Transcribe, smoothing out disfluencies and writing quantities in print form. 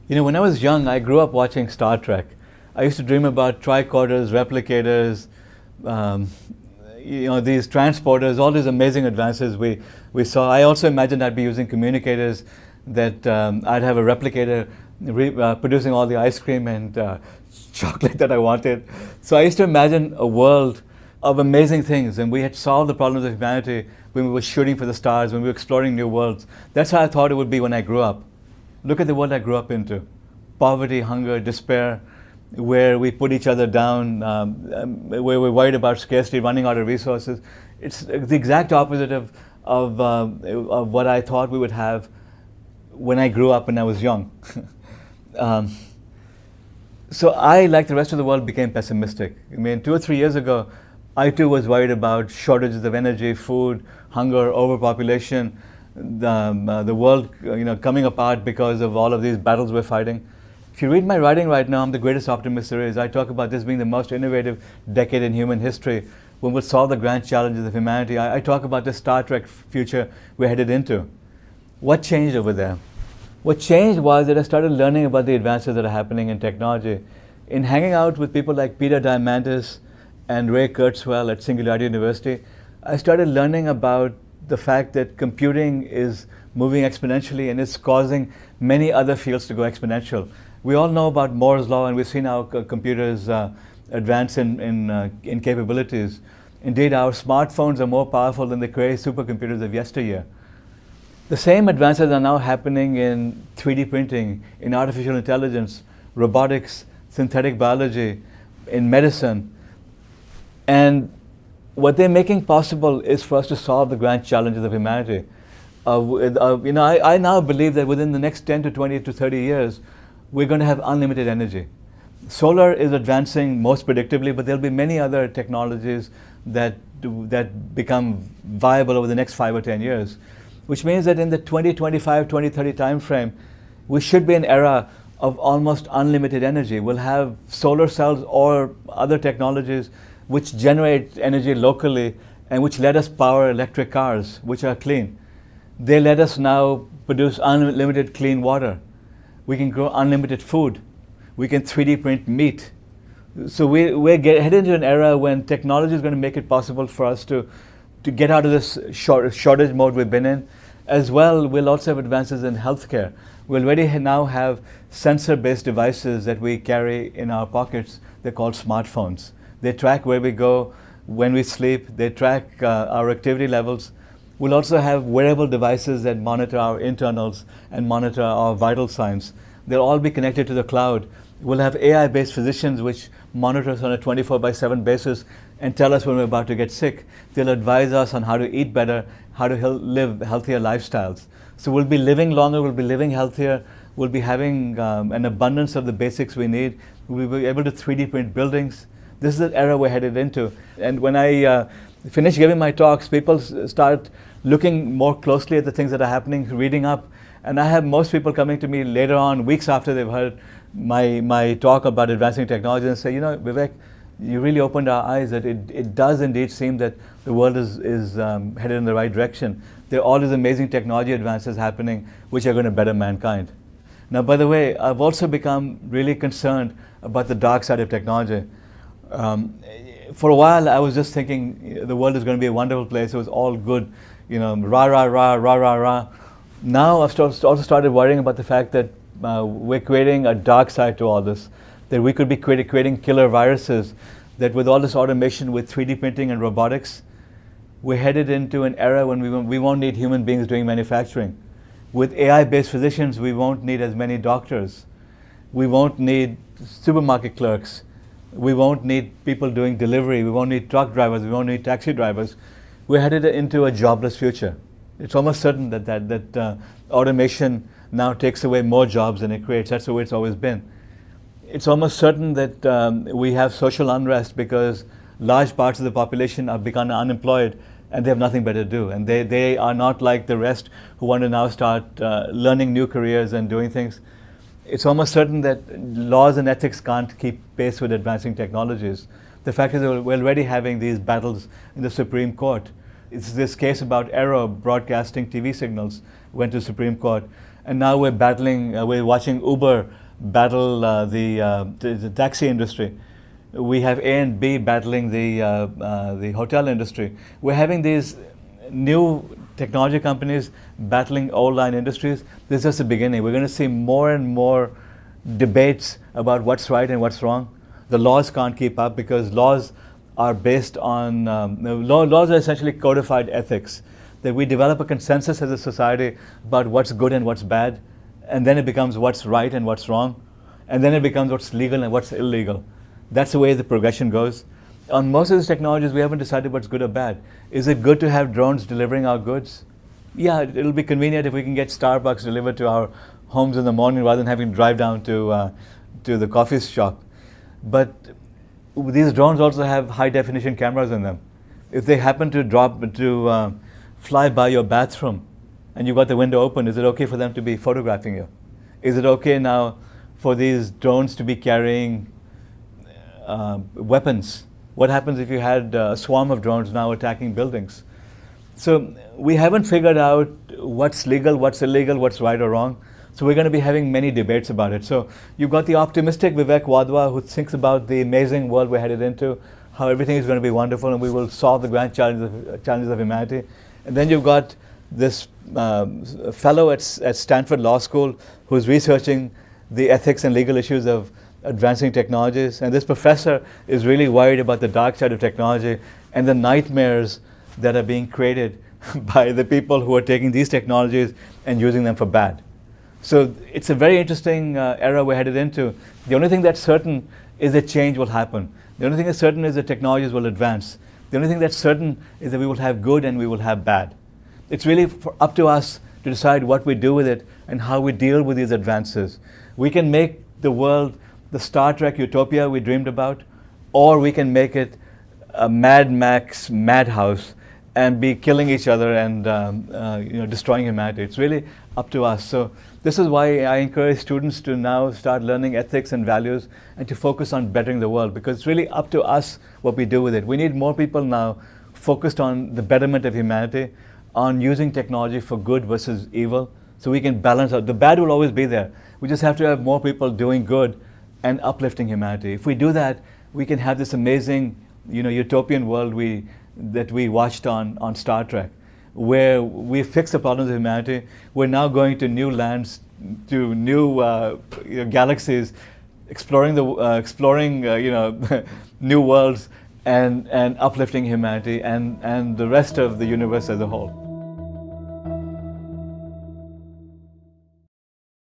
When I was young, I grew up watching Star Trek. I used to dream about tricorders, replicators, um, these transporters, all these amazing advances we saw. I also imagined I'd be using communicators, that I'd have a replicator producing all the ice cream and chocolate that I wanted. So I used to imagine a world of amazing things, and we had solved the problems of humanity when we were shooting for the stars, when we were exploring new worlds. That's how I thought it would be when I grew up. Look at the world I grew up into. Poverty, hunger, despair, where we put each other down, where we're worried about scarcity, running out of resources. It's the exact opposite of what I thought we would have when I grew up and I was young. So I, like the rest of the world, became pessimistic. I mean, 2 or 3 years ago, I too was worried about shortages of energy, food, hunger, overpopulation, the world coming apart because of all of these battles we're fighting. If you read my writing right now, I'm the greatest optimist there is. I talk about this being the most innovative decade in human history, when we'll solve the grand challenges of humanity. I talk about the Star Trek future we're headed into. What changed over there? What changed was that I started learning about the advances that are happening in technology. In hanging out with people like Peter Diamandis and Ray Kurzweil at Singularity University, I started learning about the fact that computing is moving exponentially and it's causing many other fields to go exponential. We all know about Moore's law, and we've seen how computers advance in capabilities. Indeed, our smartphones are more powerful than the crazy supercomputers of yesteryear. The same advances are now happening in 3D printing, in artificial intelligence, robotics, synthetic biology, in medicine. And what they're making possible is for us to solve the grand challenges of humanity. I now believe that within the next 10 to 20 to 30 years, we're going to have unlimited energy. Solar is advancing most predictably, but there'll be many other technologies that become viable over the next 5 or 10 years, which means that in the 2025, 2030 time frame, we should be in an era of almost unlimited energy. We'll have solar cells or other technologies which generate energy locally and which let us power electric cars, which are clean. They let us now produce unlimited clean water. We can grow unlimited food. We can 3D print meat. So we're headed into an era when technology is going to make it possible for us to get out of this shortage mode we've been in. As well, we'll also have advances in healthcare. We already now have sensor-based devices that we carry in our pockets. They're called smartphones. They track where we go, when we sleep. They track our activity levels. We'll also have wearable devices that monitor our internals and monitor our vital signs. They'll all be connected to the cloud. We'll have AI-based physicians which monitor us on a 24/7 basis and tell us when we're about to get sick. They'll advise us on how to eat better, how to live healthier lifestyles. So we'll be living longer, we'll be living healthier, we'll be having an abundance of the basics we need. We'll be able to 3D print buildings. This is the era we're headed into. And when I finish giving my talks, people start looking more closely at the things that are happening, reading up. And I have most people coming to me later on, weeks after they've heard my talk about advancing technology, and say, Vivek, you really opened our eyes that it does indeed seem that the world is headed in the right direction. There are all these amazing technology advances happening which are going to better mankind. Now, by the way, I've also become really concerned about the dark side of technology. For a while, I was just thinking the world is going to be a wonderful place. It was all good, rah, rah, rah, rah, rah, rah. Now I've also started worrying about the fact that we're creating a dark side to all this, that we could be creating killer viruses, that with all this automation, with 3D printing and robotics, we're headed into an era when we won't need human beings doing manufacturing. With AI-based physicians, we won't need as many doctors. We won't need supermarket clerks. We won't need people doing delivery. We won't need truck drivers. We won't need taxi drivers. We're headed into a jobless future. It's almost certain that automation now takes away more jobs than it creates. That's the way it's always been. It's almost certain that we have social unrest because large parts of the population have become unemployed and they have nothing better to do. And they are not like the rest who want to now start learning new careers and doing things. It's almost certain that laws and ethics can't keep pace with advancing technologies. The fact is that we're already having these battles in the Supreme Court. It's this case about Arrow broadcasting TV signals went to the Supreme Court. and now we're watching Uber battle the taxi industry. We have A and B battling the hotel industry. We're having these new technology companies battling old line industries. This is just the beginning. We're going to see more and more debates about what's right and what's wrong. The laws can't keep up because laws are based on, laws are essentially codified ethics, that we develop a consensus as a society about what's good and what's bad, and then it becomes what's right and what's wrong, and then it becomes what's legal and what's illegal. That's the way the progression goes. On most of these technologies, we haven't decided what's good or bad. Is it good to have drones delivering our goods? Yeah, it'll be convenient if we can get Starbucks delivered to our homes in the morning rather than having to drive down to the coffee shop. But these drones also have high definition cameras in them. If they happen to fly by your bathroom and you've got the window open, is it okay for them to be photographing you? Is it okay now for these drones to be carrying weapons? What happens if you had a swarm of drones now attacking buildings? So we haven't figured out what's legal, what's illegal, what's right or wrong. So we're going to be having many debates about it. So you've got the optimistic Vivek Wadhwa who thinks about the amazing world we're headed into, how everything is going to be wonderful and we will solve the grand challenges of humanity. And then you've got this fellow at Stanford Law School who's researching the ethics and legal issues of advancing technologies. And this professor is really worried about the dark side of technology and the nightmares that are being created by the people who are taking these technologies and using them for bad. So it's a very interesting era we're headed into. The only thing that's certain is that change will happen. The only thing that's certain is that technologies will advance. The only thing that's certain is that we will have good and we will have bad. It's really up to us to decide what we do with it and how we deal with these advances. We can make the world the Star Trek utopia we dreamed about, or we can make it a Mad Max madhouse and be killing each other and destroying humanity. It's really up to us. So this is why I encourage students to now start learning ethics and values and to focus on bettering the world, because it's really up to us what we do with it. We need more people now focused on the betterment of humanity, on using technology for good versus evil, so we can balance out. The bad will always be there. We just have to have more people doing good and uplifting humanity. If we do that, we can have this amazing, utopian world that we watched on Star Trek, where we fix the problems of humanity. We're now going to new lands, to new galaxies, exploring new worlds and uplifting humanity and the rest of the universe as a whole.